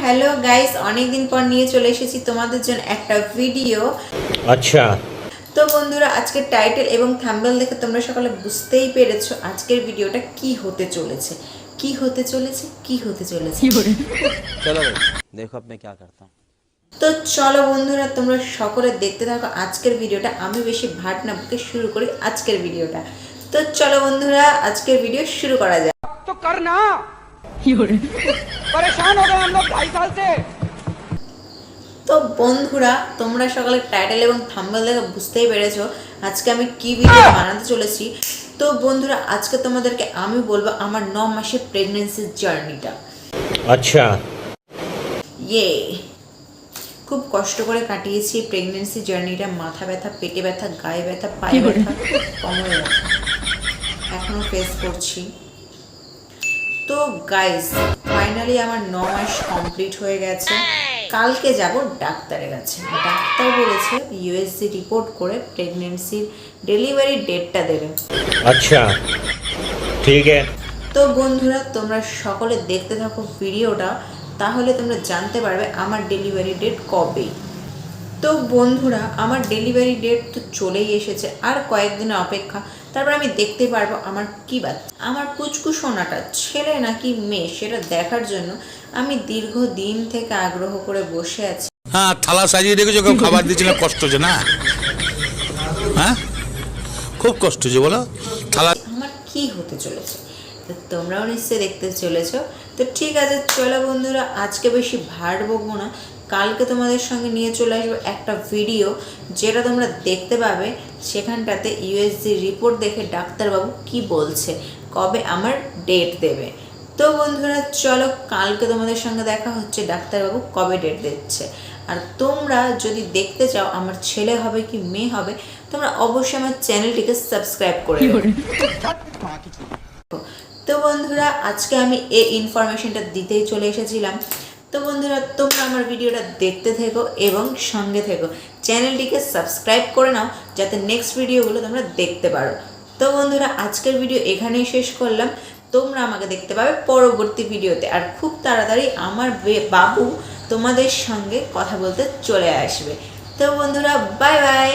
Hello guys, অনেকদিন পর নিয়ে চলে এসেছি তোমাদের জন্য একটা ভিডিও। আচ্ছা, তো বন্ধুরা, আজকের টাইটেল এবং থাম্বনেল দেখে তোমরা সকলে বুঝতেই পেরেছো আজকের ভিডিওটা কি হতে চলেছে। चलो भाई देखो अब मैं क्या करता हूँ। তো চলো বন্ধুরা, তোমরা সকলে দেখতে থাকো আজকের ভিডিওটা। আমি বেশি ভাট না বকে শুরু করি আজকের ভিডিওটা। তো চলো বন্ধুরা, আজকের ভিডিও শুরু করা যাক। तो करना परेशान हो गए हम लोग 2.5 साल से। তো বন্ধুরা, তোমরা সকালে টাইটেল এবং থাম্বনেল দেখে বুঝতেই পেরেছো আজকে আমি কি ভিডিও বানাতে চলেছি। তো বন্ধুরা, আজকে তোমাদেরকে আমি বলবো আমার 9 মাসের প্রেগন্যান্সির জার্নিটা। আচ্ছা, খুব কষ্ট করে কাটিয়েছি প্রেগন্যান্সি জার্নিটা। মাথা ব্যথা, পেটে ব্যথা, গায়ে ব্যথা, পায়ে ব্যথা, কোমরে ব্যথা, এখনো ফেস করছি। তো গাইস, ফাইনালি আমার 9 মাস কমপ্লিট হয়ে গেছে। কালকে যাব ডাক্তারের কাছে। ডাক্তার বলেছে ইউএসজি রিপোর্ট করে প্রেগন্যান্সির ডেলিভারি ডেটটা দেবে। আচ্ছা, ঠিক আছে। তো বন্ধুরা, তোমরা সকলে দেখতে থাকো ভিডিওটা, তাহলে তোমরা জানতে পারবে আমার ডেলিভারি ডেট কবে। তো বন্ধুরা, আমার ডেলিভারি ডেট তো চলেই এসেছে, আর কয়েকদিনের অপেক্ষা। তারপর আমি দেখতে পারবো আমার কি বাচ্চা, আমার পুচকু সোনাটা ছেলে নাকি মেয়ে সেটা দেখার জন্য আমি দীর্ঘদিন থেকে আগ্রহ করে বসে আছি। হ্যাঁ, থালা সাজিয়ে রেখেছো, কেউ খাবার দিচ্ছিল, কষ্ট হচ্ছে না? হ্যাঁ, খুব কষ্ট হচ্ছে বলো। থালা আমার কি হতে চলেছে, তো তোমরাও নিশ্চয়ই দেখতে চলেছো। তো ঠিক আছে, চলো বন্ধুরা, আজকে বেশি ভাট বকবো না। কালকে তোমাদের সঙ্গে নিয়ে চলে আসবো একটা ভিডিও, যেটা তোমরা দেখতে পাবে। সেখানটাতে ইউএসজি রিপোর্ট দেখে ডাক্তারবাবু কি বলছে, কবে আমার ডেট দেবে। তো বন্ধুরা চলো, কালকে তোমাদের সঙ্গে দেখা হচ্ছে ডাক্তারবাবু কবে ডেট দিচ্ছে। আর তোমরা যদি দেখতে চাও আমার ছেলে হবে কি মেয়ে হবে, তোমরা অবশ্যই আমার চ্যানেলটিকে সাবস্ক্রাইব করে দেবে। তো বন্ধুরা, আজকে আমি এই ইনফরমেশনটা দিতেই চলে এসেছিলাম। তো বন্ধুরা, তোমরা আমার ভিডিওটা দেখতে থেকো এবং সঙ্গে থেকো। চ্যানেলটিকে সাবস্ক্রাইব করে নাও যাতে নেক্সট ভিডিওগুলো তোমরা দেখতে পারো। তো বন্ধুরা, আজকের ভিডিও এখানেই শেষ করলাম। তোমরা আমাকে দেখতে পাবে পরবর্তী ভিডিওতে, আর খুব তাড়াতাড়ি আমার বাবু তোমাদের সঙ্গে কথা বলতে চলে আসবে। তো বন্ধুরা, বাই বাই।